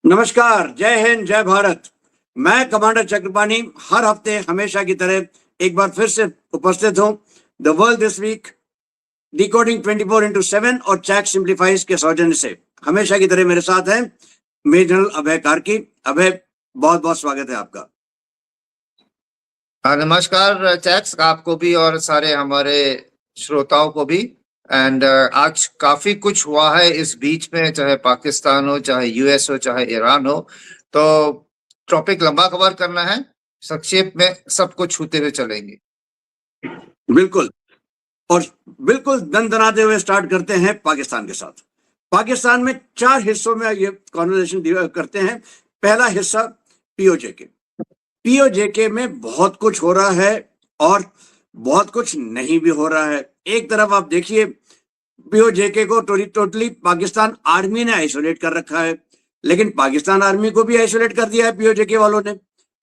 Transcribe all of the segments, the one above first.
नमस्कार, जय हिंद, जय भारत। मैं कमांडर चक्रपाणी हर हफ्ते हमेशा की तरह एक बार फिर से उपस्थित हूं the world this week decoding 24/7 और चैट सिंप्लीफाइज के सौजन्य से। हमेशा की तरह मेरे साथ हैं मेजर जनरल अभय कार्की। अभय, बहुत बहुत स्वागत है आपका। नमस्कार चैक्स, आपको भी और सारे हमारे श्रोताओं को भी। एंड आज काफी कुछ हुआ है इस बीच में, चाहे पाकिस्तान हो, चाहे यूएस हो, चाहे ईरान हो। तो टॉपिक लंबा कवर करना है, संक्षेप में सब कुछ छूते हुए चलेंगे। बिल्कुल। और बिल्कुल दनदनाते हुए स्टार्ट करते हैं पाकिस्तान के साथ। पाकिस्तान में 4 हिस्सों में ये कॉन्वर्सेशन करते हैं। पहला हिस्सा पीओजेके में बहुत कुछ हो रहा है और बहुत कुछ नहीं भी हो रहा है। एक तरफ आप देखिए, पीओजेके को टोटली पाकिस्तान आर्मी ने आइसोलेट कर रखा है, लेकिन पाकिस्तान आर्मी को भी आइसोलेट कर दिया है पीओजेके वालों ने।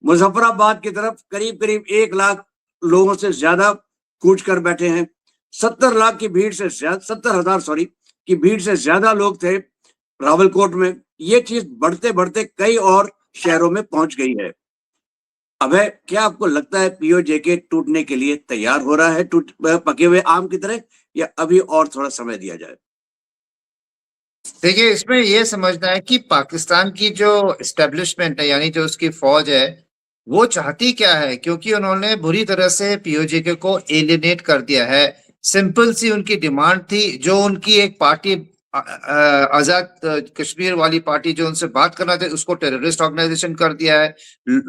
मुजफ्फराबाद की तरफ करीब करीब 1 लाख लोगों से ज्यादा कूच कर बैठे हैं। 70 लाख की भीड़ से ज्यादा, 70,000 सॉरी की भीड़ से ज्यादा लोग थे रावलकोट में। ये चीज बढ़ते बढ़ते कई और शहरों में पहुंच गई है। अभय, क्या आपको लगता है पीओजेके टूटने के लिए तैयार हो रहा है, टूट पके हुए आम की तरह, या अभी और थोड़ा समय दिया जाए? देखिए, इसमें ये समझना है कि पाकिस्तान की जो एस्टेब्लिशमेंट है, यानी जो उसकी फौज है, वो चाहती क्या है, क्योंकि उन्होंने बुरी तरह से पीओजेके को एलिनेट कर दिया है। सिंपल सी उनकी डिमांड थी, जो उनकी एक पार्टी आजाद कश्मीर वाली पार्टी, जो उनसे बात करना थे, उसको टेररिस्ट ऑर्गेनाइजेशन कर दिया है।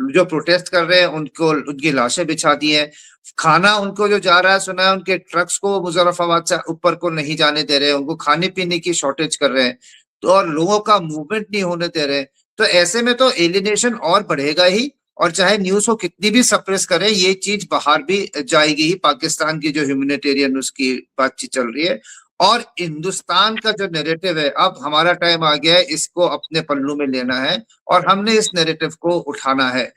जो प्रोटेस्ट कर रहे हैं उनको उनकी लाशें बिछा दी है। खाना उनको जो जा रहा है, सुना है उनके ट्रक्स को मुजफ्फराबाद से ऊपर को नहीं जाने दे रहे हैं, उनको खाने पीने की शॉर्टेज कर रहे हैं, तो और लोगों का मूवमेंट नहीं होने दे रहे। तो ऐसे में तो एलिनेशन और बढ़ेगा ही, और चाहे न्यूज को कितनी भी सप्रेस करे, ये चीज बाहर भी जाएगी ही। पाकिस्तान की जो ह्यूमैनिटेरियन उसकी बातचीत चल रही है, और हिंदुस्तान का जो नैरेटिव है, अब हमारा टाइम आ गया है इसको अपने पल्लू में लेना है, और हमने इस नैरेटिव को उठाना है।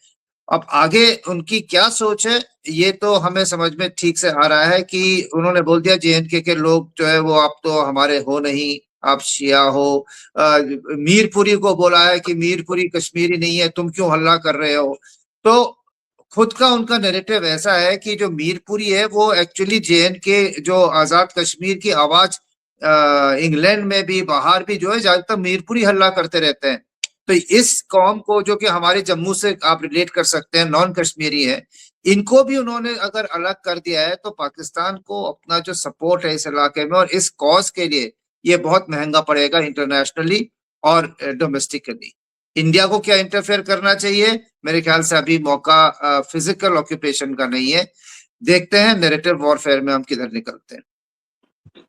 अब आगे उनकी क्या सोच है, ये तो हमें समझ में ठीक से आ रहा है कि उन्होंने बोल दिया जेएनके के लोग जो है वो आप तो हमारे हो नहीं, आप शिया हो। मीरपुरी को बोला है कि मीरपुरी कश्मीरी नहीं है, तुम क्यों हल्ला कर रहे हो। तो खुद का उनका नैरेटिव ऐसा है कि जो मीरपुरी है वो एक्चुअली जेएनके, जो आजाद कश्मीर की आवाज इंग्लैंड में भी बाहर भी जो है ज्यादातर मीरपुरी हल्ला करते रहते हैं। तो इस कौम को, जो कि हमारे जम्मू से आप रिलेट कर सकते हैं, नॉन कश्मीरी है, इनको भी उन्होंने अगर अलग कर दिया है, तो पाकिस्तान को अपना जो सपोर्ट है इस इलाके में और इस कॉज के लिए, ये बहुत महंगा पड़ेगा इंटरनेशनली और डोमेस्टिकली। इंडिया को क्या इंटरफेयर करना चाहिए? मेरे ख्याल से अभी मौका फिजिकल ऑक्यूपेशन का नहीं है। देखते हैं नैरेटिव वॉरफेयर में हम किधर निकलते हैं।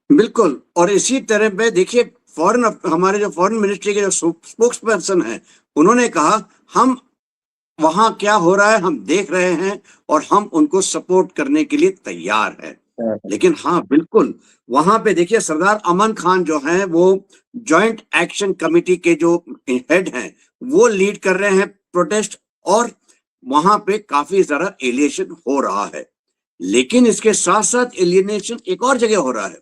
बिल्कुल। और इसी तरह पे देखिए, हमारे जो फॉरेन मिनिस्ट्री के जो स्पोक्स पर्सन है, उन्होंने कहा हम वहां क्या हो रहा है हम देख रहे हैं और हम उनको सपोर्ट करने के लिए तैयार है। लेकिन हाँ, बिल्कुल, वहां पे देखिए सरदार अमन खान जो हैं, वो जॉइंट एक्शन कमेटी के जो हेड हैं, वो लीड कर रहे हैं प्रोटेस्ट, और वहां पे काफी सारा एलिएशन हो रहा है। लेकिन इसके साथ साथ एलियनेशन एक और जगह हो रहा है,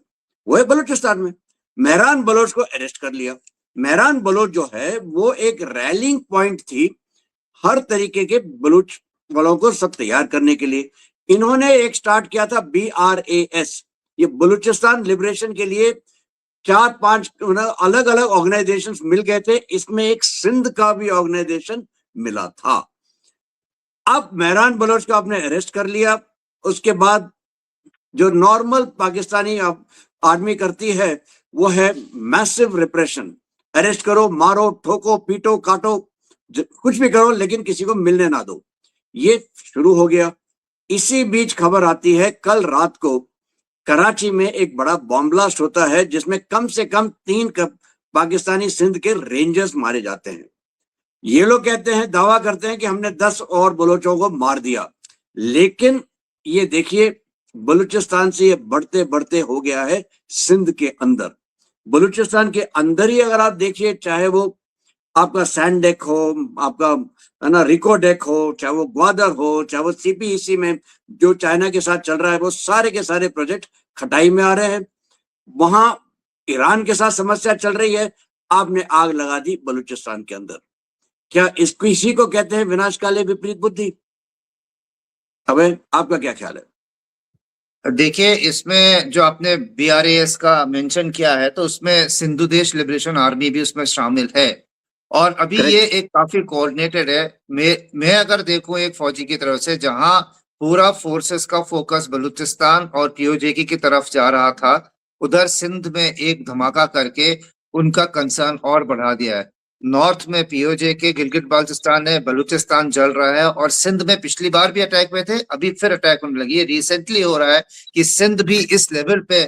वो है बलूचिस्तान में। मेहरान बलोच को अरेस्ट कर लिया। मेहरान बलोच जो है वो एक रैलिंग पॉइंट थी हर तरीके के बलूच वालों को सब तैयार करने के लिए। इन्होंने एक स्टार्ट किया था BRAS, ये बलूचिस्तान लिबरेशन के लिए 4-5 अलग अलग ऑर्गेनाइजेशन मिल गए थे, इसमें एक सिंध का भी ऑर्गेनाइजेशन मिला था। अब मेहरान बलोच को आपने अरेस्ट कर लिया। उसके बाद जो नॉर्मल पाकिस्तानी आर्मी करती है, वो है मैसिव रिप्रेशन। अरेस्ट करो, मारो, ठोको, पीटो, काटो, कुछ भी करो, लेकिन किसी को मिलने ना दो। ये शुरू हो गया। इसी बीच खबर आती है कल रात को कराची में एक बड़ा बॉम्ब ब्लास्ट होता है, जिसमें कम से कम 3 पाकिस्तानी सिंध के रेंजर्स मारे जाते हैं। ये लोग कहते हैं, दावा करते हैं कि हमने 10 और बलोचों को मार दिया, लेकिन ये देखिए बलूचिस्तान से ये बढ़ते बढ़ते हो गया है सिंध के अंदर। बलूचिस्तान के अंदर ही अगर आप देखिए, चाहे वो आपका सैंड डेक हो, आपका है ना रिको डेक हो, चाहे वो ग्वादर हो, चाहे वो CPEC में जो चाइना के साथ चल रहा है, वो सारे के सारे प्रोजेक्ट खटाई में आ रहे हैं। वहां ईरान के साथ समस्या चल रही है, आपने आग लगा दी बलूचिस्तान के अंदर। क्या इसको इसी को कहते हैं विनाशकाले विपरीत बुद्धि? अबे आपका क्या ख्याल है? देखिए, इसमें जो आपने बीआरएएस का मेंशन किया है, तो उसमें सिंधु देश लिबरेशन आर्मी भी उसमें शामिल है और अभी ये करेक्ट। एक काफ़ी कोऑर्डिनेटेड है। मैं अगर देखूँ एक फौजी की तरफ से, जहाँ पूरा फोर्सेस का फोकस बलूचिस्तान और पीओजेकी की तरफ जा रहा था, उधर सिंध में एक धमाका करके उनका कंसर्न और बढ़ा दिया है। नॉर्थ में पीओजेके, गिलगित बाल्टिस्तान है, बलूचिस्तान जल रहा है और सिंध में पिछली बार भी अटैक हुए थे, अभी फिर अटैक होने लगी है। रिसेंटली हो रहा है कि सिंध भी इस लेवल पे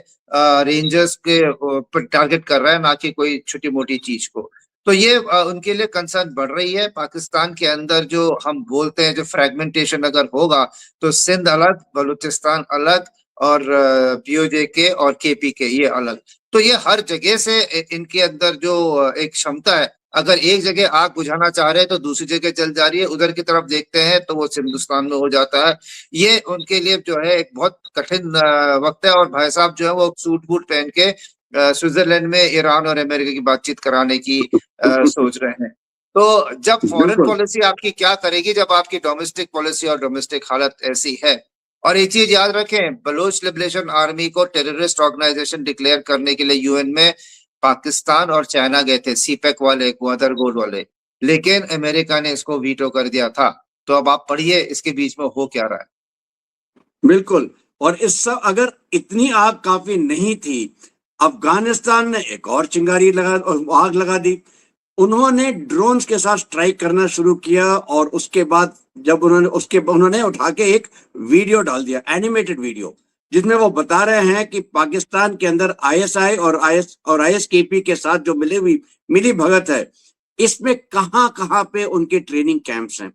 रेंजर्स के पर टारगेट कर रहा है, ना कि कोई छोटी-मोटी चीज को। तो ये उनके लिए कंसर्न बढ़ रही है। पाकिस्तान के अंदर जो हम बोलते हैं, जो फ्रेगमेंटेशन अगर होगा, तो सिंध अलग, बलूचिस्तान अलग और पीओजेके और केपीके ये अलग। तो ये हर जगह से इनके अंदर जो एक क्षमता है, अगर एक जगह आग बुझाना चाह रहे हैं तो दूसरी जगह जल जा रही है, उधर की तरफ देखते हैं तो वो हिंदुस्तान में हो जाता है। ये उनके लिए जो है एक बहुत कठिन वक्त है और भाई साहब जो है वो सूट बूट पहन के स्विट्जरलैंड में ईरान और अमेरिका की बातचीत कराने की सोच रहे हैं। तो जब फॉरेन बिल्कुल। पॉलिसी आपकी क्या करेगी, जब आपकी डोमेस्टिक पॉलिसी और डोमेस्टिक हालत ऐसी है। और एक चीज याद रखें, बलोच लिबरेशन आर्मी को टेररिस्ट ऑर्गेनाइजेशन डिक्लेयर करने के लिए यूएन में पाकिस्तान और चाइना गए थे, सीपेक वाले, क्वादर गोड वाले, लेकिन अमेरिका ने इसको वीटो कर दिया था। तो अब आप पढ़िए इसके बीच में हो क्या रहा है। बिल्कुल। और इस सब अगर इतनी आग काफी नहीं थी, अफगानिस्तान ने एक और चिंगारी लगा और आग लगा दी। उन्होंने ड्रोन्स के साथ स्ट्राइक करना शुरू किया और उसके बाद जब उन्होंने उठा के एक वीडियो डाल दिया, एनिमेटेड वीडियो, जिसमें वो बता रहे हैं कि पाकिस्तान के अंदर आईएसआई और आईएसकेपी के साथ जो मिली भगत है, इसमें कहां कहां पे उनके ट्रेनिंग कैंप्स हैं,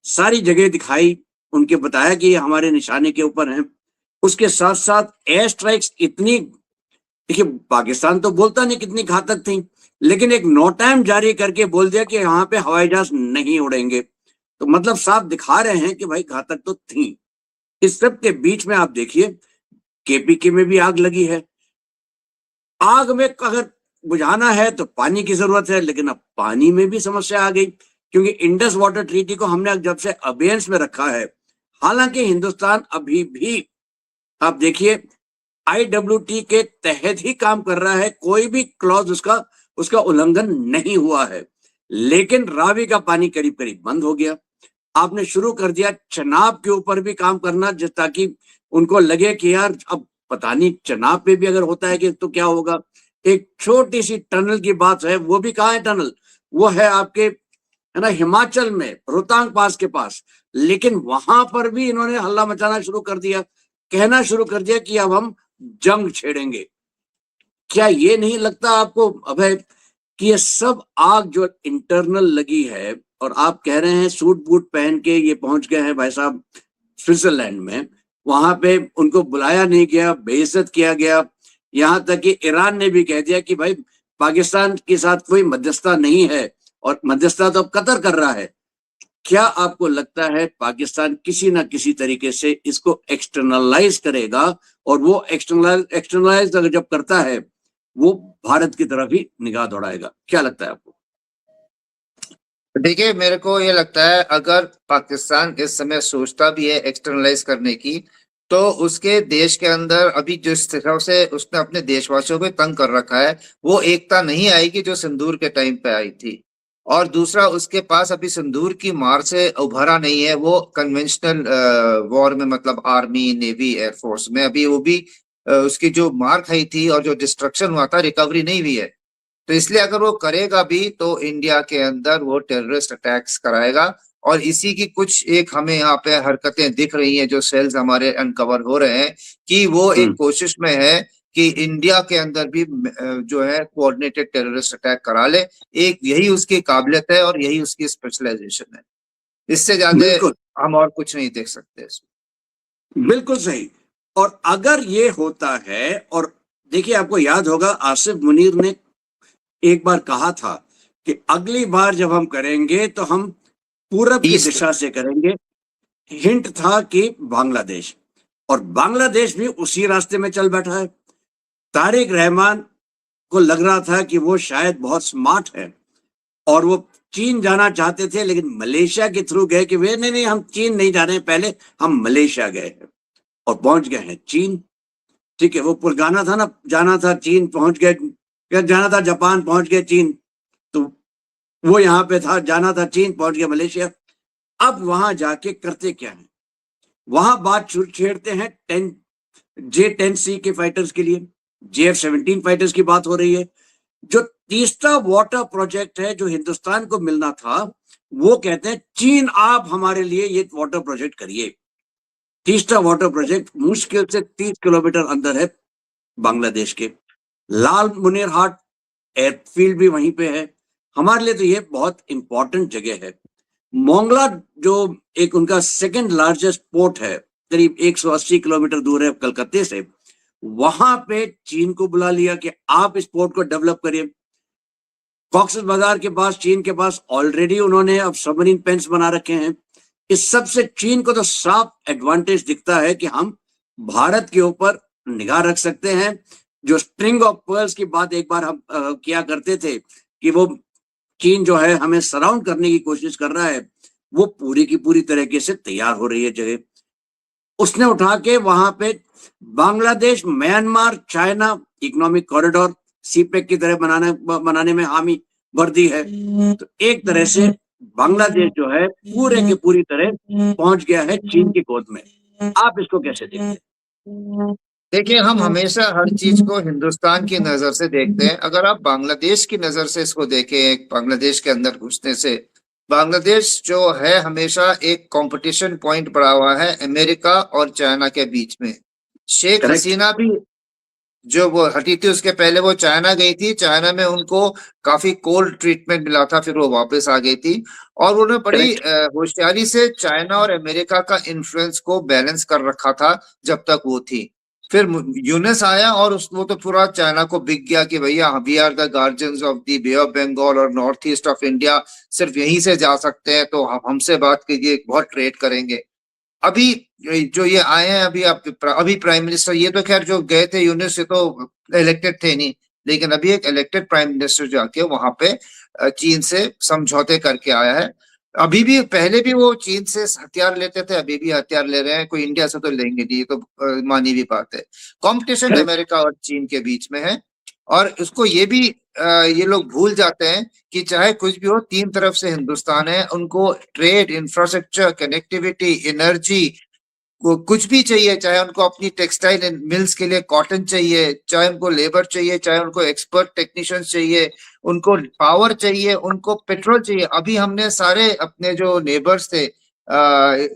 सारी जगह दिखाई, उनके बताया कि ये हमारे निशाने के ऊपर हैं। उसके साथ साथ एयर स्ट्राइक्स इतनी, देखिए पाकिस्तान तो बोलता नहीं कितनी घातक थी, लेकिन एक नोटैम जारी करके बोल दिया कि यहाँ पे हवाई जहाज नहीं उड़ेंगे। तो मतलब साफ दिखा रहे हैं कि भाई घातक तो थी। इस सब के बीच में आप देखिए केपीके में भी आग लगी है। आग में अगर बुझाना है तो पानी की जरूरत है, लेकिन अब पानी में भी समस्या आ गई, क्योंकि इंडस वाटर ट्रीटी को हमने जब से अबेयंस में रखा है, हालांकि हिंदुस्तान अभी भी आप देखिए आईडब्ल्यूटी के तहत ही काम कर रहा है, कोई भी क्लॉज उसका उल्लंघन नहीं हुआ है, लेकिन रावी का पानी करीब करीब बंद हो गया। आपने शुरू कर दिया चनाब के ऊपर भी काम करना, ताकि उनको लगे कि यार अब पता नहीं चनाब पे भी अगर होता है कि तो क्या होगा। एक छोटी सी टनल की बात है, वो भी कहाँ है टनल, वो है आपके, है ना, हिमाचल में रोहतांग पास के पास, लेकिन वहां पर भी इन्होंने हल्ला मचाना शुरू कर दिया, कहना शुरू कर दिया कि अब हम जंग छेड़ेंगे। क्या ये नहीं लगता आपको अभय कि ये सब आग जो इंटरनल लगी है, और आप कह रहे हैं सूट बूट पहन के ये पहुंच गए हैं भाई साहब स्विट्जरलैंड में, वहां पे उनको बुलाया नहीं गया, बेइज्जत किया गया, यहां तक कि ईरान ने भी कह दिया कि भाई पाकिस्तान के साथ कोई मध्यस्थता नहीं है, और मध्यस्थता तो अब कतर कर रहा है। क्या आपको लगता है पाकिस्तान किसी ना किसी तरीके से इसको एक्सटर्नलाइज करेगा, और वो एक्सटर्नलाइज अगर जब करता है वो भारत की तरफ ही निगाह दौड़ाएगा? क्या लगता है आपको? देखिए, मेरे को ये लगता है अगर पाकिस्तान इस समय सोचता भी है एक्सटर्नलाइज करने की, तो उसके देश के अंदर अभी जिस तरह से उसने अपने देशवासियों को तंग कर रखा है, वो एकता नहीं आएगी जो सिंदूर के टाइम पे आई थी। और दूसरा, उसके पास अभी सिंदूर की मार से उभरा नहीं है, वो कन्वेंशनल वॉर में, मतलब आर्मी, नेवी, एयरफोर्स में अभी वो भी उसकी जो मार खाई थी और जो डिस्ट्रक्शन हुआ था, रिकवरी नहीं हुई है। तो इसलिए अगर वो करेगा भी तो इंडिया के अंदर वो टेररिस्ट अटैक्स कराएगा। और इसी की कुछ एक हमें यहाँ पे हरकतें दिख रही हैं, जो सेल्स हमारे अनकवर हो रहे हैं, कि वो एक कोशिश में है कि इंडिया के अंदर भी जो है कोऑर्डिनेटेड टेररिस्ट अटैक करा ले। एक यही उसकी काबिलियत है और यही उसकी स्पेशलाइजेशन है। इससे ज्यादा बिल्कुल। हम और कुछ नहीं देख सकते इसमें। बिल्कुल सही। और अगर ये होता है, और देखिए आपको याद होगा आसिफ मुनीर ने एक बार कहा था कि अगली बार जब हम करेंगे तो हम पूरब की ईस्ट। दिशा से करेंगे। हिंट था कि बांग्लादेश, और बांग्लादेश भी उसी रास्ते में चल बैठा है। तारिक रहमान को लग रहा था कि वो शायद बहुत स्मार्ट है, और वो चीन जाना चाहते थे, लेकिन मलेशिया के थ्रू गए कि वे नहीं, हम चीन नहीं जा रहे हैं, पहले हम मलेशिया गए हैं और पहुंच गए हैं चीन। ठीक है, वो पुरगाना था ना, जाना था चीन पहुंच गए, जाना था जापान पहुंच गए चीन, तो वो यहाँ पे था, जाना था चीन पहुंच गया मलेशिया। अब वहां जाके करते क्या है, वहां बात छेड़ते हैं J-10C के फाइटर्स के लिए, JF-17 फाइटर्स की बात हो रही है। जो तीसरा वाटर प्रोजेक्ट है जो हिंदुस्तान को मिलना था, वो कहते हैं चीन आप हमारे लिए ये वाटर प्रोजेक्ट करिए। तीसरा वाटर प्रोजेक्ट मुश्किल से 30 किलोमीटर अंदर है बांग्लादेश के, लाल मुनीरहाट एयरफील्ड भी वहीं पे है। हमारे लिए तो ये बहुत इंपॉर्टेंट जगह है। मोंगला जो एक उनका सेकंड लार्जेस्ट पोर्ट है, करीब 180 किलोमीटर दूर है कलकत्ते से, वहां पे चीन को बुला लिया कि आप इस पोर्ट को डेवलप करिए। कॉक्सेस बाजार के पास, चीन के पास ऑलरेडी उन्होंने अब सबमरीन पेंस बना रखे हैं। इस सब से चीन को तो साफ एडवांटेज दिखता है कि हम भारत के ऊपर निगाह रख सकते हैं। जो स्ट्रिंग ऑफ पर्ल्स की बात एक बार हम किया करते थे कि वो चीन जो है हमें सराउंड करने की कोशिश कर रहा है, वो पूरी की पूरी तरीके से तैयार हो रही है जगह। उसने उठा के वहां पे Bangladesh, Myanmar, China economic corridor CPEC की तरह बनाने में हामी भर दी है। तो एक तरह से बांग्लादेश जो है पूरे के पूरी तरह पहुंच गया है चीन की गोद में। आप इसको कैसे देखते हैं? देखिए, हम हमेशा हर चीज को हिंदुस्तान की नजर से देखते हैं। अगर आप बांग्लादेश की नजर से इसको देखें, बांग्लादेश के अंदर घुसने से, बांग्लादेश जो है हमेशा एक कंपटीशन पॉइंट पड़ा हुआ है अमेरिका और चाइना के बीच में। शेख Correct. हसीना भी जो वो हटी थी, उसके पहले वो चाइना गई थी, चाइना में उनको काफी कोल्ड ट्रीटमेंट मिला था, फिर वो वापस आ गई थी। और उन्होंने बड़ी होशियारी से चाइना और अमेरिका का इन्फ्लुएंस को बैलेंस कर रखा था जब तक वो थी। फिर यूनेस आया और वो तो पूरा चाइना को बिक गया कि भैया we are the guardians of the bay of Bengal और नॉर्थ ईस्ट ऑफ इंडिया, सिर्फ यहीं से जा सकते हैं, तो हमसे बात कीजिए, बहुत ट्रेड करेंगे। अभी जो ये आए हैं, अभी प्राइम मिनिस्टर, ये तो खैर जो गए थे यूनिस से तो इलेक्टेड थे नहीं, लेकिन अभी एक इलेक्टेड प्राइम मिनिस्टर जाके वहां पे चीन से समझौते करके आया है। अभी भी, पहले भी वो चीन से हथियार लेते थे, अभी भी हथियार ले रहे हैं, कोई इंडिया से तो लेंगे नहीं, ये तो मानी भी बात है। कंपटीशन अमेरिका और चीन के बीच में है, और उसको ये भी ये लोग भूल जाते हैं कि चाहे कुछ भी हो, तीन तरफ से हिंदुस्तान है, उनको ट्रेड, इंफ्रास्ट्रक्चर, कनेक्टिविटी, एनर्जी, कुछ भी चाहिए, चाहे उनको अपनी टेक्सटाइल मिल्स के लिए कॉटन चाहिए, चाहे उनको लेबर चाहिए, चाहे उनको एक्सपर्ट टेक्नीशियंस चाहिए, उनको पावर चाहिए, उनको पेट्रोल चाहिए। अभी हमने सारे अपने जो नेबर्स थे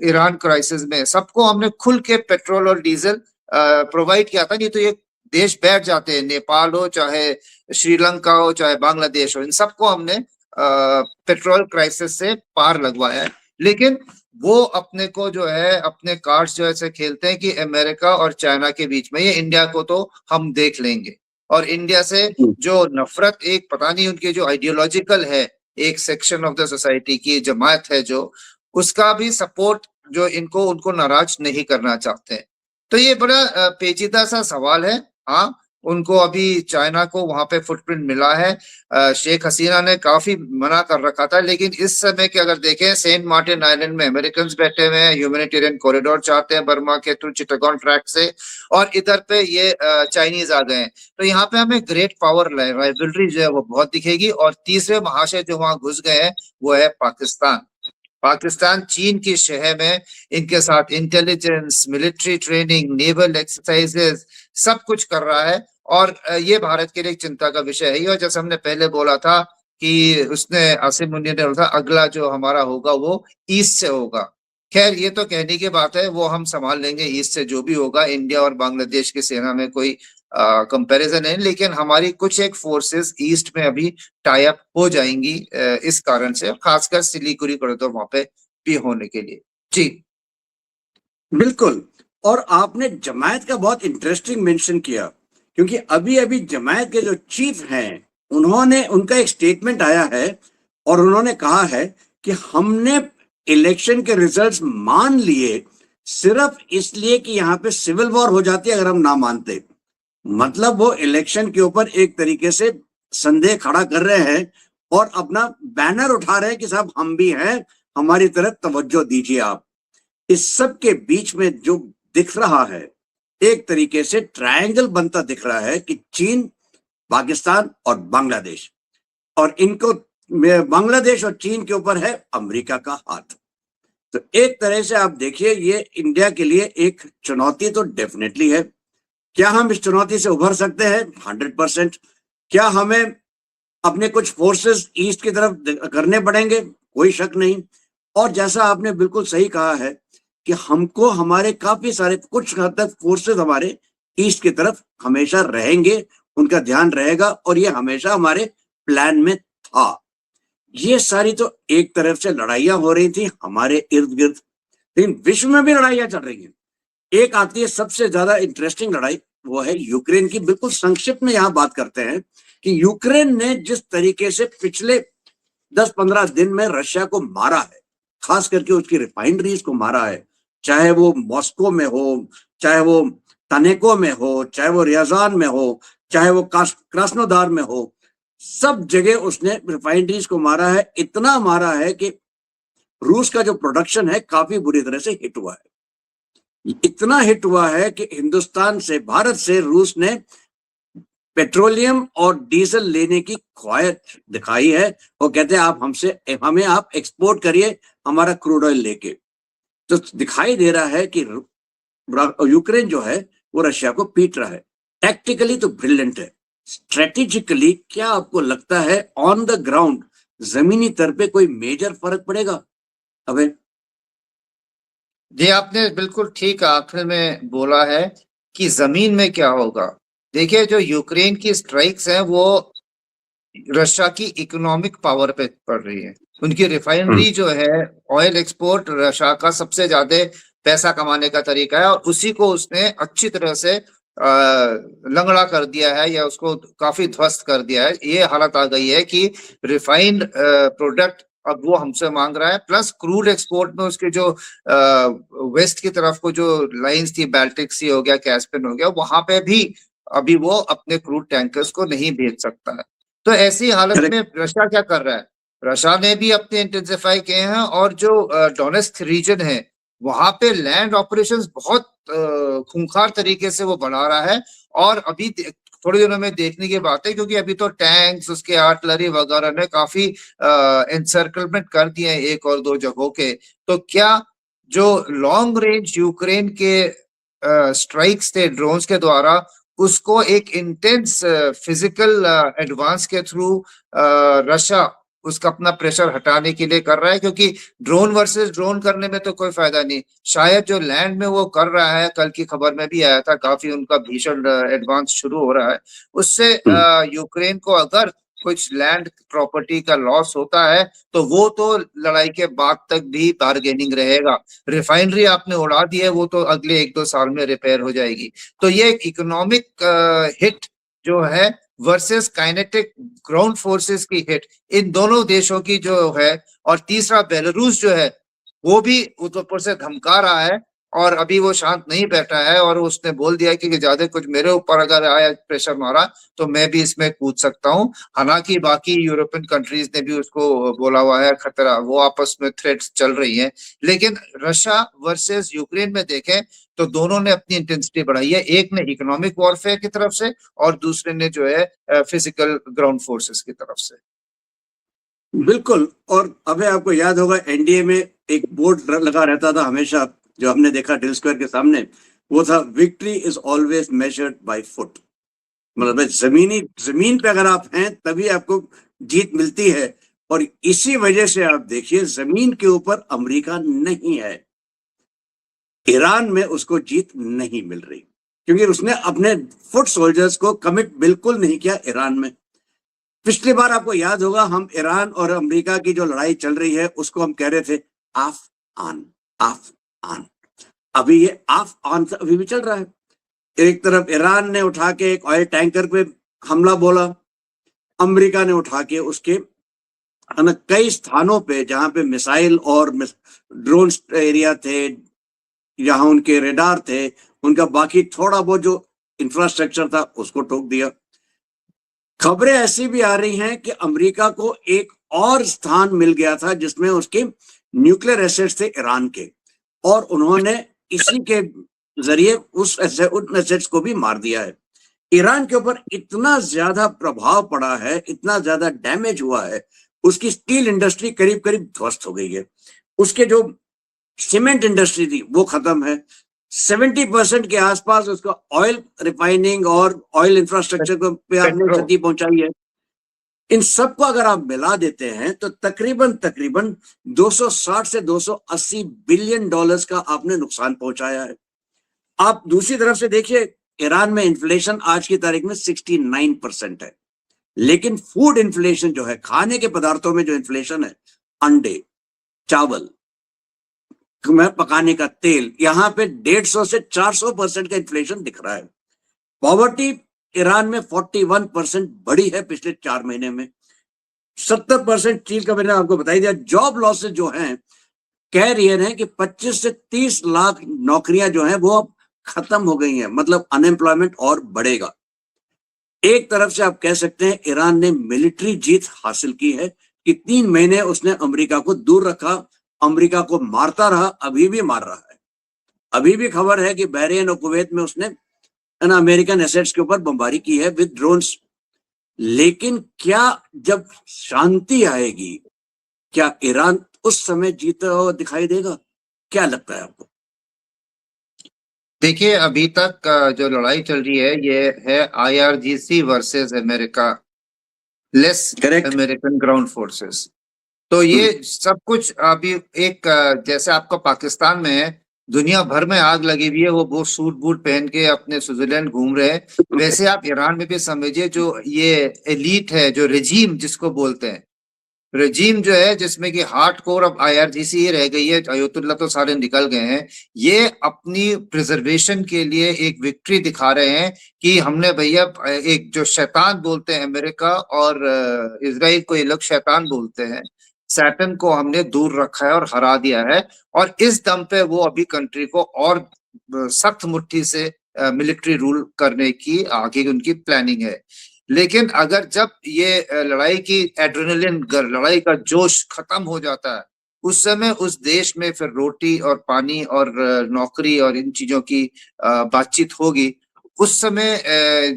ईरान क्राइसिस में, सबको हमने खुल के पेट्रोल और डीजल प्रोवाइड किया था, नहीं तो ये देश बैठ जाते हैं, नेपाल हो, चाहे श्रीलंका हो, चाहे बांग्लादेश हो, इन सबको हमने पेट्रोल क्राइसिस से पार लगवाया है। लेकिन वो अपने को जो है, अपने कार्ड्स जो ऐसे खेलते हैं कि अमेरिका और चाइना के बीच में, ये इंडिया को तो हम देख लेंगे। और इंडिया से जो नफरत, एक पता नहीं उनके जो आइडियोलॉजिकल है, एक सेक्शन ऑफ द सोसाइटी की जमात है जो, उसका भी सपोर्ट जो इनको, उनको नाराज नहीं करना चाहते हैं। तो ये बड़ा पेचीदा सा सवाल है। हाँ, उनको अभी चाइना को वहां पे फुटप्रिंट मिला है। शेख हसीना ने काफी मना कर रखा था, लेकिन इस समय के अगर देखें, सेंट मार्टिन आइलैंड में अमेरिकन बैठे हुए हैं, ह्यूमैनिटेरियन कॉरिडोर चाहते हैं बर्मा के थ्रू चिटागोंग ट्रैक से, और इधर पे ये चाइनीज आ गए हैं। तो यहाँ पे हमें ग्रेट पावर राइवलरी जो है वो बहुत दिखेगी। और तीसरे महाशय जो वहां घुस गए हैं वो है पाकिस्तान। पाकिस्तान चीन की शहर में इनके साथ intelligence, military training, naval exercises, सब कुछ कर रहा है। और ये भारत के लिए चिंता का विषय है। और जैसे हमने पहले बोला था कि उसने, आसिम मुनीर ने बोला था, अगला जो हमारा होगा वो ईस्ट से होगा। खैर, ये तो कहने की बात है, वो हम संभाल लेंगे ईस्ट से, जो भी होगा। इंडिया और बांग्लादेश की सेना में कोई कंपैरिजन है, लेकिन हमारी कुछ एक फोर्सेस ईस्ट में अभी टाई अप हो जाएंगी इस कारण से, खासकर सिलीगुड़ी कॉरिडोर वहां पे भी होने के लिए। जी बिल्कुल। और आपने जमायत का बहुत इंटरेस्टिंग मेंशन किया, क्योंकि अभी अभी जमायत के जो चीफ हैं, उन्होंने, उनका एक स्टेटमेंट आया है और उन्होंने कहा है कि हमने इलेक्शन के रिजल्ट्स मान लिए सिर्फ इसलिए कि यहाँ पे सिविल वॉर हो जाती अगर हम ना मानते। मतलब वो इलेक्शन के ऊपर एक तरीके से संदेह खड़ा कर रहे हैं और अपना बैनर उठा रहे हैं कि साहब हम भी हैं, हमारी तरफ तवज्जो दीजिए आप। इस सब के बीच में जो दिख रहा है, एक तरीके से ट्रायंगल बनता दिख रहा है कि चीन, पाकिस्तान और बांग्लादेश, और इनको बांग्लादेश और चीन के ऊपर है अमेरिका का हाथ। तो एक तरह से आप देखिए, ये इंडिया के लिए एक चुनौती तो डेफिनेटली है। क्या हम इस चुनौती से उभर सकते हैं? 100%। क्या हमें अपने कुछ फोर्सेस ईस्ट की तरफ करने पड़ेंगे? कोई शक नहीं। और जैसा आपने बिल्कुल सही कहा है कि हमको हमारे काफी सारे कुछ हद तक फोर्सेस हमारे ईस्ट की तरफ हमेशा रहेंगे, उनका ध्यान रहेगा, और ये हमेशा हमारे प्लान में था। ये सारी तो एक तरफ से लड़ाइयां हो रही थी हमारे इर्द गिर्द, लेकिन विश्व में भी लड़ाइयां चल रही हैं। एक आती है सबसे ज्यादा इंटरेस्टिंग लड़ाई, वो है यूक्रेन की। बिल्कुल संक्षिप्त में यहां बात करते हैं कि यूक्रेन ने जिस तरीके से पिछले 10-15 दिन में रशिया को मारा है, खास करके उसकी रिफाइनरीज को मारा है, चाहे वो मॉस्को में हो, चाहे वो तनेको में हो, चाहे वो रियाजान में हो, चाहे वो क्रास्नोदार में हो, सब जगह उसने रिफाइनरीज को मारा है। इतना मारा है कि रूस का जो प्रोडक्शन है काफी बुरी तरह से हिट हुआ है। इतना हिट हुआ है कि हिंदुस्तान से, भारत से रूस ने पेट्रोलियम और डीजल लेने की ख्वाहिश दिखाई है। वो कहते हैं आप हमें आप एक्सपोर्ट करिए हमारा क्रूड ऑयल लेके। तो दिखाई दे रहा है कि यूक्रेन जो है वो रशिया को पीट रहा है। टैक्टिकली तो ब्रिलियंट है, स्ट्रेटेजिकली क्या आपको लगता है ऑन द ग्राउंड, जमीनी स्तर पे कोई मेजर फर्क पड़ेगा? अबे जी, आपने बिल्कुल ठीक आखिर में बोला है कि जमीन में क्या होगा। देखिए, जो यूक्रेन की स्ट्राइक्स हैं वो रशिया की इकोनॉमिक पावर पे पड़ रही है। उनकी रिफाइनरी जो है, ऑयल एक्सपोर्ट रशिया का सबसे ज्यादा पैसा कमाने का तरीका है, और उसी को उसने अच्छी तरह से लंगड़ा कर दिया है, या उसको काफी ध्वस्त कर दिया है। ये हालत आ गई है कि रिफाइंड प्रोडक्ट अब वो हमसे मांग रहा है, प्लस क्रूड एक्सपोर्ट में उसके जो वेस्ट की तरफ को जो लाइंस थी, बाल्टिक सी हो गया, कैस्पियन हो गया, वहां पे भी अभी वो अपने क्रूड टैंकर्स को नहीं भेज सकता है। तो ऐसी हालत में रशिया क्या कर रहा है? रशिया ने भी अपने इंटेंसिफाई किए हैं, और जो डोनेस्क रीजन है वहां पे लैंड ऑपरेशंस बहुत खूंखार तरीके से वो बढ़ा रहा है। और अभी थोड़े दिनों में देखने की बात है, क्योंकि अभी तो टैंक्स, उसके आर्टिलरी वगैरह ने काफी एनसर्कलमेंट कर दिए हैं एक और दो जगहों के। तो क्या जो लॉन्ग रेंज यूक्रेन के स्ट्राइक्स थे ड्रोन्स के द्वारा, उसको एक इंटेंस फिजिकल एडवांस के थ्रू रशिया उसका अपना प्रेशर हटाने के लिए कर रहा है, क्योंकि ड्रोन वर्सेस ड्रोन करने में तो कोई फायदा नहीं। शायद जो लैंड में वो कर रहा है, कल की खबर में भी आया था, काफी उनका भीषण एडवांस शुरू हो रहा है, उससे यूक्रेन को अगर कुछ लैंड प्रॉपर्टी का लॉस होता है तो वो तो लड़ाई के बाद तक भी बार्गेनिंग रहेगा। रिफाइनरी आपने उड़ा दी है, वो तो अगले 1-2 साल में रिपेयर हो जाएगी। तो ये एक इकोनॉमिक हिट जो है वर्सेस काइनेटिक ग्राउंड फोर्सेस की हिट, इन दोनों देशों की जो है। और तीसरा बेलारूस जो है वो भी ऊपर से धमका रहा है, और अभी वो शांत नहीं बैठा है, और उसने बोल दिया कि ज्यादा कुछ मेरे ऊपर अगर आया, प्रेशर मारा, तो मैं भी इसमें कूद सकता हूँ। हालांकि बाकी यूरोपियन कंट्रीज ने भी उसको बोला हुआ है खतरा, वो आपस में थ्रेट्स चल रही हैं। लेकिन रशिया वर्सेस यूक्रेन में देखें तो दोनों ने अपनी इंटेंसिटी बढ़ाई है। एक ने इकोनॉमिक वॉरफेयर की तरफ से, और दूसरे ने जो है फिजिकल ग्राउंड फोर्सेस की तरफ से। बिल्कुल। और अबे आपको याद होगा एनडीए में एक बोर्ड लगा रहता था हमेशा, जो हमने देखा ड्रिल स्क्वायर के सामने, वो था victory is always measured by foot. मतलब जमीन पे अगर आप हैं तभी आपको जीत मिलती है। और इसी वजह से आप देखिए जमीन के ऊपर अमेरिका नहीं है, ईरान में उसको जीत नहीं मिल रही, क्योंकि उसने अपने फुट सोल्जर्स को कमिट बिल्कुल नहीं किया ईरान में। पिछली बार आपको याद होगा, हम ईरान और अमेरिका की जो लड़ाई चल रही है उसको हम कह रहे थे ऑफ ऑन ऑफ ऑन। अभी ये ऑफ ऑन अभी भी चल रहा है। एक तरफ ईरान ने उठा के एक ऑयल टैंकर पे हमला बोला, अमेरिका ने उठा के उसके कई स्थानों पे जहां पे मिसाइल और ड्रोन एरिया थे, जहां उनके रेडार थे, उनका बाकी थोड़ा बहुत जो इंफ्रास्ट्रक्चर था उसको ठोक दिया। खबरें ऐसी भी आ रही हैं कि अमेरिका को एक और स्थान मिल गया था जिसमें उसके न्यूक्लियर एसेट्स थे ईरान के, और उन्होंने इसी के जरिए उन एसेट्स को भी मार दिया है। ईरान के ऊपर इतना ज्यादा प्रभाव पड़ा है, इतना ज्यादा डैमेज हुआ है, उसकी स्टील इंडस्ट्री करीब करीब ध्वस्त हो गई है, उसके जो सीमेंट इंडस्ट्री थी वो खत्म है, 70% के आसपास उसका ऑयल रिफाइनिंग और ऑयल इंफ्रास्ट्रक्चर को पे आपने पेट्रो क्षति पहुंचाई है। इन सबको अगर आप मिला देते हैं तो तकरीबन तकरीबन 260 से 280 बिलियन डॉलर्स का आपने नुकसान पहुंचाया है। आप दूसरी तरफ से देखिए, ईरान में इन्फ्लेशन आज की तारीख में 69% है, लेकिन फूड इन्फ्लेशन जो है, खाने के पदार्थों में जो इन्फ्लेशन है, अंडे, चावल में पकाने का तेल, यहाँ पे 150 से 400% का इन्फ्लेशन दिख रहा है। पॉवर्टी ईरान में 41% बढ़ी है पिछले 4 महीने में, 70% चीन का मैंने आपको बता दिया। जॉब लॉसेज जो हैं, कह रही है कि 25 से 30 लाख नौकरियां जो हैं वो अब खत्म हो गई हैं, मतलब अनएम्प्लॉयमेंट और बढ़ेगा। एक तरफ से आप कह सकते हैं ईरान ने मिलिट्री जीत हासिल की है कि 3 महीने उसने अमेरिका को दूर रखा, अमेरिका को मारता रहा, अभी भी मार रहा है। अभी भी खबर है कि बहरीन और कुवैत में उसने अमेरिकन एसेट्स के ऊपर बमबारी की है विद ड्रोन्स। लेकिन क्या जब शांति आएगी, क्या ईरान उस समय जीता हुआ दिखाई देगा? क्या लगता है आपको? देखिए, अभी तक जो लड़ाई चल रही है ये है IRGC versus America, less correct. American ground forces. तो ये सब कुछ अभी एक जैसे आपका पाकिस्तान में है, दुनिया भर में आग लगी हुई है, वो सूट बूट पहन के अपने स्विट्जरलैंड घूम रहे हैं, वैसे आप ईरान में भी समझिए जो ये एलीट है, जो रेजीम जिसको बोलते हैं, रेजीम जो है जिसमें कि हार्ड कोर अब IRGC ही रह गई है, अयोतुल्ला तो सारे निकल गए हैं, ये अपनी प्रिजर्वेशन के लिए एक विक्ट्री दिखा रहे हैं कि हमने भैया एक जो शैतान बोलते हैं अमेरिका और इजराइल को ये लोग शैतान बोलते हैं, सैटन को हमने दूर रखा है और हरा दिया है, और इस दम पे वो अभी कंट्री को और सख्त मुट्ठी से मिलिट्री रूल करने की आगे उनकी प्लानिंग है। लेकिन अगर जब ये लड़ाई की एड्रेनलिन लड़ाई का जोश खत्म हो जाता है, उस समय उस देश में फिर रोटी और पानी और नौकरी और इन चीजों की बातचीत होगी। उस समय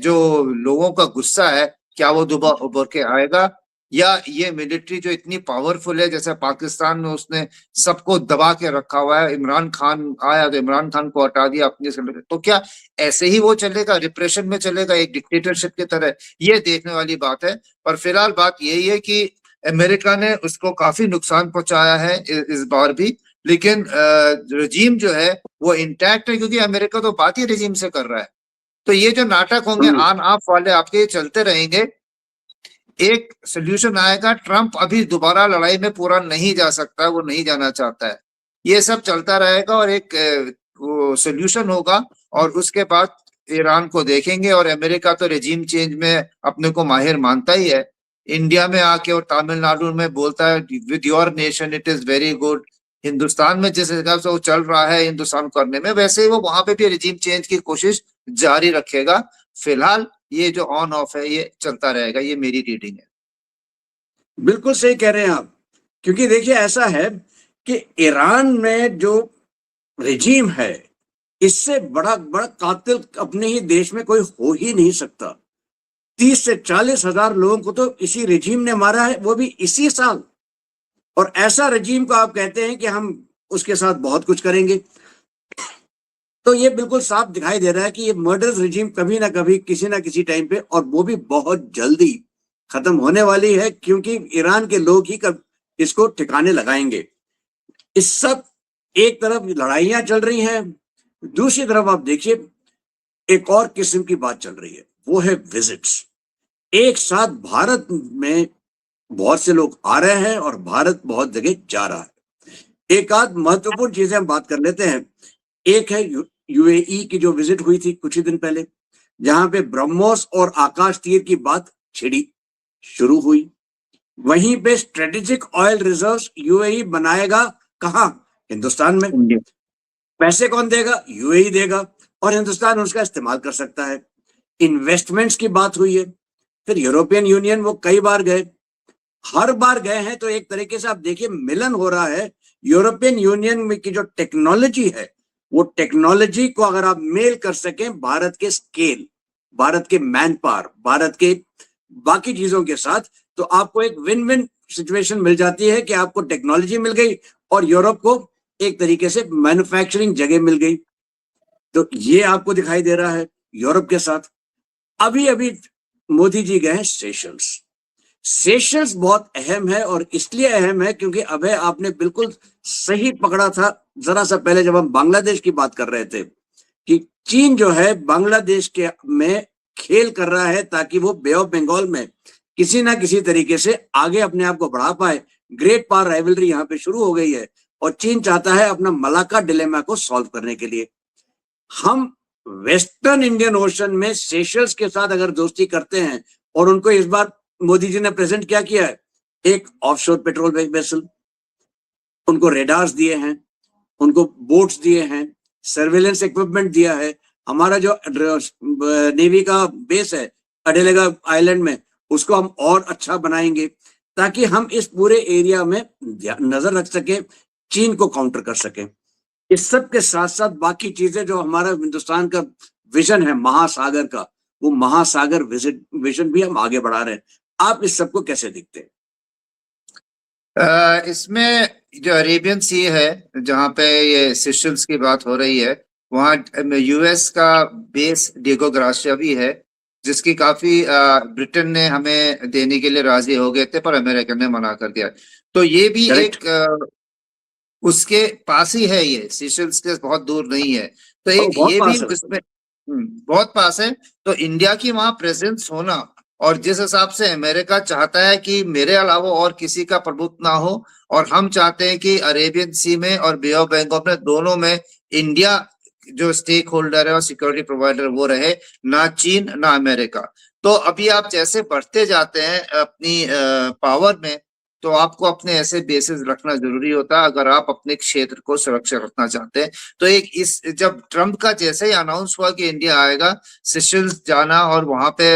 जो लोगों का गुस्सा है, क्या वो दोबारा उभर के आएगा, या ये मिलिट्री जो इतनी पावरफुल है, जैसे पाकिस्तान में उसने सबको दबा के रखा हुआ है, इमरान खान आया तो इमरान खान को हटा दिया अपनी, तो क्या ऐसे ही वो चलेगा, रिप्रेशन में चलेगा एक डिक्टेटरशिप की तरह? ये देखने वाली बात है। पर फिलहाल बात यही है कि अमेरिका ने उसको काफी नुकसान पहुंचाया है इस बार भी, लेकिन रजीम जो है वो इंटैक्ट है, क्योंकि अमेरिका तो बात ही रजीम से कर रहा है। तो ये जो नाटक होंगे ऑन ऑफ वाले आपके चलते रहेंगे, एक सोल्यूशन आएगा। ट्रंप अभी दोबारा लड़ाई में पूरा नहीं जा सकता, वो नहीं जाना चाहता है। ये सब चलता रहेगा और एक वो सोल्यूशन होगा, और उसके बाद ईरान को देखेंगे। और अमेरिका तो रेजिम चेंज में अपने को माहिर मानता ही है, इंडिया में आके और तमिलनाडु में बोलता है with your nation it is very good. Hindustan में जिस हिसाब से वो चल रहा है हिंदुस्तान करने में, वैसे ही वो वहां पे भी रेजिम चेंज की कोशिश जारी रखेगा। फिलहाल ये जो ऑन ऑफ है ये चलता रहेगा, ये मेरी रीडिंग है। बिल्कुल सही कह रहे हैं आप, क्योंकि देखिए ऐसा है कि ईरान में जो रेजीम है, इससे बड़ा बड़ा कातिल अपने ही देश में कोई हो ही नहीं सकता। 30 से 40 हजार लोगों को तो इसी रेजीम ने मारा है, वो भी इसी साल। और ऐसा रेजीम को आप कहते हैं कि हम उसके साथ बहुत कुछ करेंगे, तो ये बिल्कुल साफ दिखाई दे रहा है कि ये मर्डरस रेजीम कभी ना कभी किसी ना किसी टाइम पे, और वो भी बहुत जल्दी खत्म होने वाली है, क्योंकि ईरान के लोग ही कब इसको ठिकाने लगाएंगे। इस सब एक तरफ लड़ाइयां चल रही हैं, दूसरी तरफ आप देखिए एक और किस्म की बात चल रही है, वो है विजिट्स। एक साथ भारत में बहुत से लोग आ रहे हैं और भारत बहुत जगह जा रहा है। एक आध महत्वपूर्ण चीजें हम बात कर लेते हैं। एक है यूएई की जो विजिट हुई थी कुछ ही दिन पहले, जहां पे ब्रह्मोस और आकाश तीर की बात छिड़ी शुरू हुई। वहीं पे स्ट्रेटेजिक ऑयल रिजर्व्स यूएई बनाएगा, कहां? हिंदुस्तान में। पैसे कौन देगा? यूएई देगा, और हिंदुस्तान उसका इस्तेमाल कर सकता है। इन्वेस्टमेंट्स की बात हुई है, फिर यूरोपियन यूनियन वो कई बार गए, हर बार गए हैं तो एक तरीके से आप देखिए मिलन हो रहा है। यूरोपियन यूनियन में की जो टेक्नोलॉजी है, वो टेक्नोलॉजी को अगर आप मेल कर सकें भारत के स्केल, भारत के मैन पावर, भारत के बाकी चीजों के साथ, तो आपको एक विन विन सिचुएशन मिल जाती है कि आपको टेक्नोलॉजी मिल गई और यूरोप को एक तरीके से मैन्युफैक्चरिंग जगह मिल गई। तो ये आपको दिखाई दे रहा है यूरोप के साथ। अभी अभी मोदी जी गए सेशल्स। सेशल्स बहुत अहम है और इसलिए अहम है क्योंकि अभय आपने बिल्कुल सही पकड़ा था जरा सा पहले जब हम बांग्लादेश की बात कर रहे थे कि चीन जो है बांग्लादेश के में खेल कर रहा है ताकि वो बे ऑफ बंगाल में किसी ना किसी तरीके से आगे अपने आप को बढ़ा पाए। ग्रेट पावर राइवलरी यहाँ पे शुरू हो गई है और चीन चाहता है अपना मलाक्का डिलेमा को सॉल्व करने के लिए। हम वेस्टर्न इंडियन ओशन में सेशल्स के साथ अगर दोस्ती करते हैं, और उनको इस बार मोदी जी ने प्रेजेंट क्या किया है, एक ऑफशोर पेट्रोल वेसल, उनको रेडार्स दिए हैं, उनको बोट्स दिए हैं, सर्वेलेंस इक्विपमेंट दिया है। हमारा जो नेवी का बेस है अडेलेगा आइलैंड में, उसको हम और अच्छा बनाएंगे ताकि हम इस पूरे एरिया में नजर रख सके, चीन को काउंटर कर सके। इस सब के साथ साथ बाकी चीजें जो हमारा हिंदुस्तान का विजन है महासागर का, वो महासागर विजन भी हम आगे बढ़ा रहे हैं। आप इस सबको कैसे देखते हैं? इसमें जो अरेबियन सी है जहाँ पे ये सेशल्स की बात हो रही है, वहाँ यूएस का बेस डिएगो गार्सिया भी है, जिसकी काफी ब्रिटेन ने हमें देने के लिए राजी हो गए थे पर अमेरिका ने मना कर दिया। तो ये भी Correct. एक उसके पास ही है, ये सेशल्स के बहुत दूर नहीं है। तो एक बहुत ये भी पास है। इसमें बहुत पास है। तो इंडिया की वहां प्रेजेंस होना, और जिस हिसाब से अमेरिका चाहता है कि मेरे अलावा और किसी का प्रभुत्व ना हो, और हम चाहते हैं कि अरेबियन सी में और बे ऑफ बंगाल में दोनों में इंडिया जो स्टेक होल्डर है और सिक्योरिटी प्रोवाइडर वो रहे, ना चीन ना अमेरिका। तो अभी आप जैसे बढ़ते जाते हैं अपनी पावर में, तो आपको अपने ऐसे बेसिस रखना जरूरी होता है अगर आप अपने क्षेत्र को सुरक्षित रखना चाहते हैं। तो एक इस जब ट्रम्प का जैसे ही अनाउंस हुआ कि इंडिया आएगा, सेशल्स जाना और वहां पे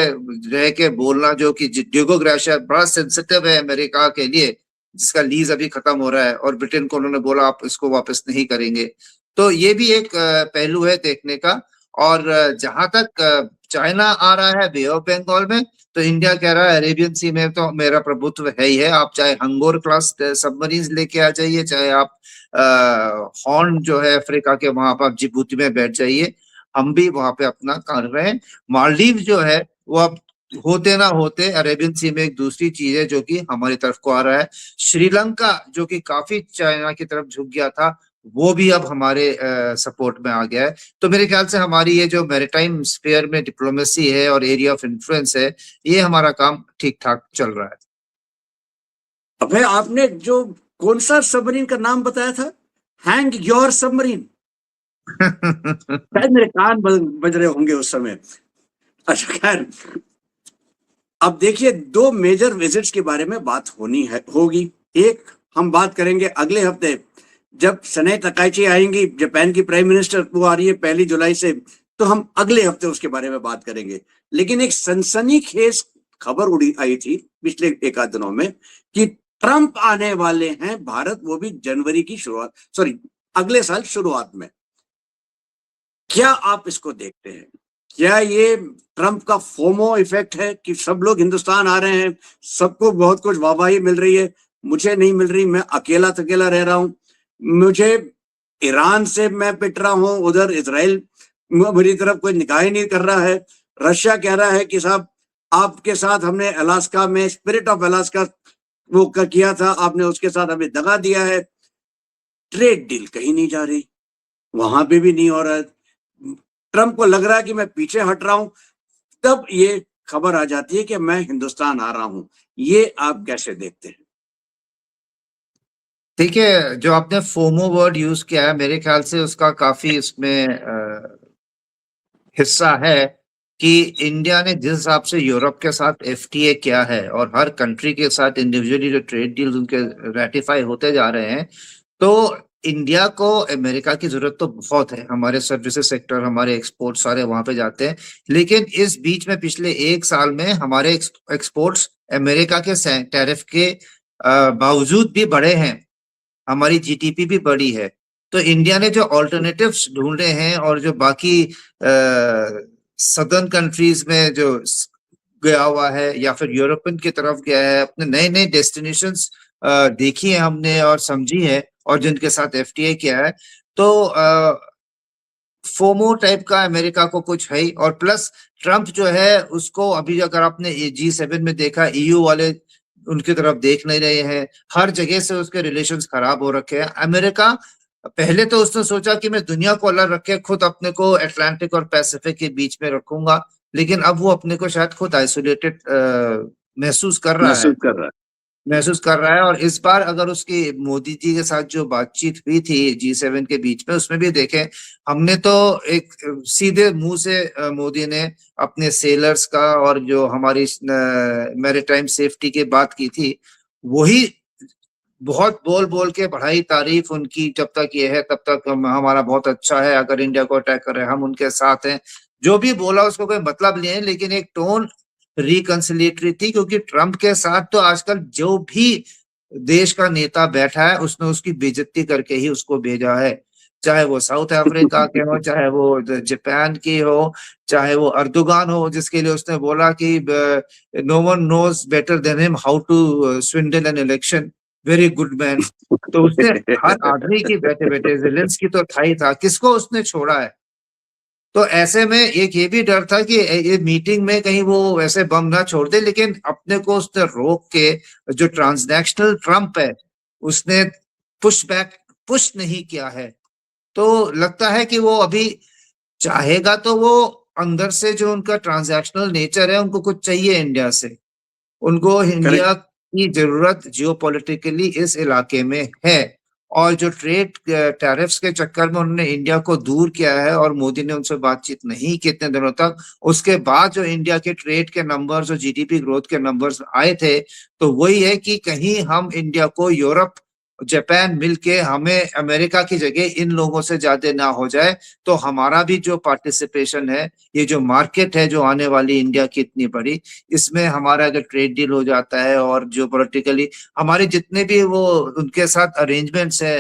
रह के बोलना, जो कि डिएगो गार्सिया बड़ा सेंसिटिव है अमेरिका के लिए, जिसका लीज अभी खत्म हो रहा है, और ब्रिटेन को उन्होंने बोला आप इसको वापस नहीं करेंगे। तो ये भी एक पहलू है देखने का। और जहां तक चाइना आ रहा है बे ऑफ बंगाल में, तो इंडिया कह रहा है अरेबियन सी में तो मेरा प्रभुत्व है ही है, आप चाहे हंगोर क्लास सबमरीन लेके आ जाइए, चाहे आप हॉर्न जो है अफ्रीका के वहां पर जिबूती में बैठ जाइए, हम भी वहां पे अपना कर रहे हैं। मालदीव जो है वो अब होते ना होते अरेबियन सी में एक दूसरी चीज है जो कि हमारी तरफ को आ रहा है। श्रीलंका जो कि काफी चाइना की तरफ झुक गया था, वो भी अब हमारे सपोर्ट में आ गया है। तो मेरे ख्याल से हमारी ये जो मैरिटाइम स्फीयर में डिप्लोमेसी है और एरिया ऑफ इन्फ्लुएंस है, ये हमारा काम ठीक ठाक चल रहा है। अबे आपने जो कौन सा सबमरीन का नाम बताया था, हैंग योर सबमरीन, शायद मेरे कान बज रहे होंगे उस समय। अच्छा खैर, अब देखिए दो मेजर विजिट्स के बारे में बात होगी। एक हम बात करेंगे अगले हफ्ते जब सने तकाइची आएंगी, जापान की प्राइम मिनिस्टर, वो आ रही है 1 जुलाई से, तो हम अगले हफ्ते उसके बारे में बात करेंगे। लेकिन एक सनसनीखेज खबर आई थी पिछले एक आध दिनों में कि ट्रंप आने वाले हैं भारत, वो भी जनवरी की शुरुआत, सॉरी अगले साल शुरुआत में। क्या आप इसको देखते हैं? क्या ये ट्रंप का फोमो इफेक्ट है कि सब लोग हिंदुस्तान आ रहे हैं, सबको बहुत कुछ वाहवाही मिल रही है, मुझे नहीं मिल रही, मैं अकेला थकेला रह रहा हूं, मुझे ईरान से मैं पिट रहा हूं, उधर इजराइल मेरी तरफ कोई निगाह ही नहीं कर रहा है, रशिया कह रहा है कि साहब आपके साथ हमने अलास्का में स्पिरिट ऑफ अलास्का वो किया था, आपने उसके साथ हमें दगा दिया है। ट्रेड डील कहीं नहीं जा रही, वहां पे भी नहीं हो रहा है, ट्रंप को लग रहा है कि मैं पीछे हट रहा हूं, तब ये खबर आ जाती है कि मैं हिंदुस्तान आ रहा हूं। ये आप कैसे देखते हैं? ठीक है, जो आपने फोमो वर्ड यूज किया है, मेरे ख्याल से उसका काफी इसमें हिस्सा है कि इंडिया ने जिस हिसाब से यूरोप के साथ एफटीए किया है और हर कंट्री के साथ इंडिविजुअली जो ट्रेड डील्स उनके रेटिफाई होते जा रहे हैं, तो इंडिया को अमेरिका की जरूरत तो बहुत है, हमारे सर्विसेज सेक्टर, हमारे एक्सपोर्ट सारे वहां पे जाते हैं, लेकिन इस बीच में पिछले 1 साल में हमारे एक्सपोर्ट्स अमेरिका के टैरिफ के बावजूद भी बढ़े हैं, हमारी जीडीपी भी बढ़ी है। तो इंडिया ने जो ऑल्टरनेटिव्स ढूंढे हैं और जो बाकी सदर्न कंट्रीज में जो गया हुआ है या फिर यूरोपियन की तरफ गया है, अपने नए नए डेस्टिनेशंस देखी है हमने और समझी है, और जिनके साथ एफटीए किया है, तो फोमो टाइप का अमेरिका को कुछ है ही। और प्लस ट्रम्प जो है उसको अभी अगर आपने G7 में देखा, ईयू वाले उनकी तरफ देख नहीं रहे हैं, हर जगह से उसके रिलेशंस खराब हो रखे हैं। अमेरिका पहले तो उसने सोचा कि मैं दुनिया को अलग रख के खुद अपने को अटलांटिक और पैसिफिक के बीच में रखूंगा, लेकिन अब वो अपने को शायद खुद आइसोलेटेड महसूस कर रहा है। महसूस कर रहा है। और इस बार अगर उसकी मोदी जी के साथ जो बातचीत हुई थी G7 के बीच में, उसमें भी देखें हमने तो एक सीधे मुंह से मोदी ने अपने सेलर्स का और जो हमारी मैरीटाइम सेफ्टी की बात की थी, वही बहुत बोल बोल के बढ़ाई तारीफ उनकी, जब तक ये है तब तक हमारा बहुत अच्छा है, अगर इंडिया को अटैक कर रहे हैं हम उनके साथ हैं। जो भी बोला उसको कोई मतलब नहीं है, लेकिन एक टोन रिकंसिलिएटरी थी, क्योंकि ट्रम्प के साथ तो आजकल जो भी देश का नेता बैठा है उसने उसकी बेइज्जती करके ही उसको भेजा है, चाहे वो साउथ अफ्रीका के हो, चाहे वो जापान की हो, चाहे वो अर्दोगान हो, जिसके लिए उसने बोला कि no one knows better than him how to swindle an election, very good man. तो उसने हर आदमी की बैठे बैठे, ज़ेलेंस्की तो था ही था, किसको उसने छोड़ा है। तो ऐसे में एक ये भी डर था कि ये मीटिंग में कहीं वो वैसे बम ना छोड़ दे, लेकिन अपने को उसने रोक के, जो ट्रांसनेशनल ट्रम्प है उसने पुश नहीं किया है। तो लगता है कि वो अभी चाहेगा तो वो अंदर से, जो उनका ट्रांजैक्शनल नेचर है, उनको कुछ चाहिए इंडिया से, उनको इंडिया की जरूरत जियोपॉलिटिकली इस इलाके में है। और जो ट्रेड टैरिफ्स के चक्कर में उन्होंने इंडिया को दूर किया है और मोदी ने उनसे बातचीत नहीं की इतने दिनों तक, उसके बाद जो इंडिया के ट्रेड के नंबर्स और जीडीपी ग्रोथ के नंबर्स आए थे, तो वही है कि कहीं हम इंडिया को यूरोप जापान मिलके हमें अमेरिका की जगह इन लोगों से ज्यादा ना हो जाए, तो हमारा भी जो पार्टिसिपेशन है, ये जो मार्केट है जो आने वाली इंडिया की इतनी बड़ी, इसमें हमारा अगर ट्रेड डील हो जाता है और जो पॉलिटिकली हमारे जितने भी वो उनके साथ अरेंजमेंट्स है,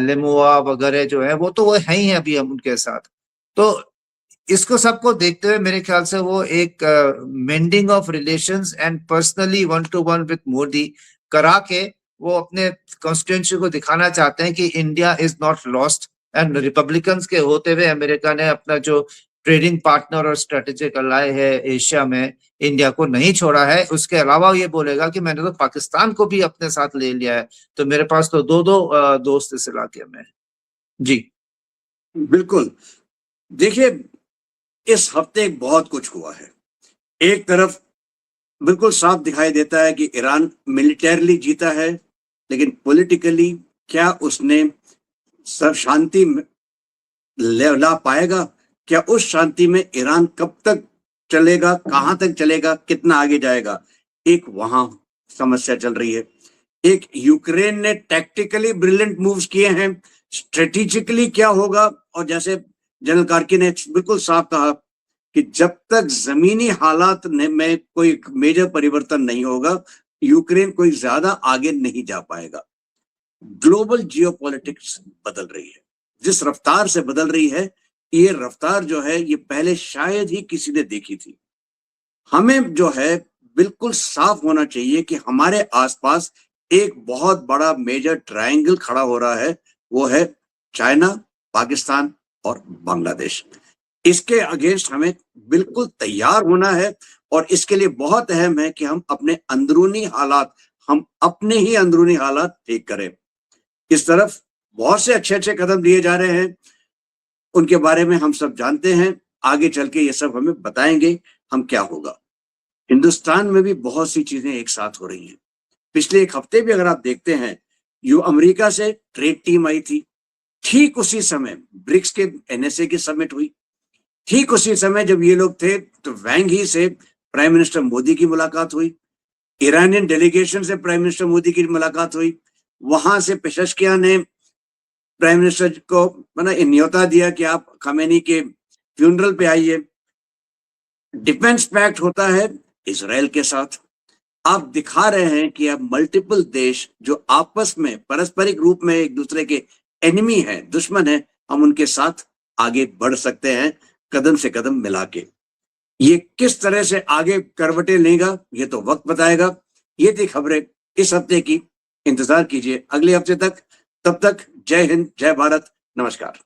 लेमुआ वगैरह जो है, वो तो वो है ही है अभी हम उनके साथ। तो इसको सबको देखते हुए मेरे ख्याल से वो एक mending of relations and personally 1-to-1 with Modi करा के वो अपने कॉन्स्टिट्यूंसी को दिखाना चाहते हैं कि India is not lost. And Republicans के होते हुए अमेरिका ने अपना जो ट्रेडिंग पार्टनर और स्ट्रेटेजिक अलाय है एशिया में, इंडिया को नहीं छोड़ा है। उसके अलावा ये बोलेगा कि मैंने तो पाकिस्तान को भी अपने साथ ले लिया है, तो मेरे पास तो दो दोस्त इस इलाके में। जी बिल्कुल। देखिए, इस हफ्ते बहुत कुछ हुआ है। एक तरफ बिल्कुल साफ दिखाई देता है कि ईरान मिलिटरली जीता है, लेकिन पॉलिटिकली क्या उसने सब शांति ला पाएगा? क्या उस शांति में ईरान कब तक चलेगा, कहां तक चलेगा, कितना आगे जाएगा? एक वहां समस्या चल रही है। एक यूक्रेन ने टैक्टिकली ब्रिलियंट मूव्स किए हैं, स्ट्रेटेजिकली क्या होगा? और जैसे जनरल कार्की ने बिल्कुल साफ कहा कि जब तक जमीनी हालात में कोई मेजर परिवर्तन नहीं होगा, यूक्रेन कोई ज्यादा आगे नहीं जा पाएगा। ग्लोबल जियोपॉलिटिक्स बदल रही है, जिस रफ्तार से बदल रही है, ये रफ्तार जो है ये पहले शायद ही किसी ने देखी थी। हमें जो है बिल्कुल साफ होना चाहिए कि हमारे आसपास एक बहुत बड़ा मेजर ट्रायंगल खड़ा हो रहा है, वो है चाइना, पाकिस्तान और बांग्लादेश। इसके अगेंस्ट हमें बिल्कुल तैयार होना है, और इसके लिए बहुत अहम है कि हम अपने अंदरूनी हालात ठीक करें। इस तरफ बहुत से अच्छे अच्छे कदम लिए जा रहे हैं, उनके बारे में हम सब जानते हैं। आगे चल के ये सब हमें बताएंगे हम क्या होगा। हिंदुस्तान में भी बहुत सी चीजें एक साथ हो रही हैं। पिछले एक हफ्ते भी अगर आप देखते हैं, अमेरिका से ट्रेड टीम आई थी, ठीक उसी समय ब्रिक्स के NSA की समिट हुई, ठीक उसी समय जब ये लोग थे तो वैंग ही से प्राइम मिनिस्टर मोदी की मुलाकात हुई, ईरानियन डेलीगेशन से प्राइम मिनिस्टर मोदी की मुलाकात हुई, वहां से पेशेश्कियान ने प्राइम मिनिस्टर को न्योता दिया कि आप खमेनी के फ्यूनरल पे आइए। डिफेंस पैक्ट होता है इजराइल के साथ। आप दिखा रहे हैं कि अब मल्टीपल देश जो आपस में पारस्परिक रूप में एक दूसरे के एनिमी है, दुश्मन है, हम उनके साथ आगे बढ़ सकते हैं कदम से कदम मिला के। ये किस तरह से आगे करवटें लेगा ये तो वक्त बताएगा। ये थी खबरें इस हफ्ते की। इंतजार कीजिए अगले हफ्ते तक। तब तक जय हिंद, जय भारत, नमस्कार।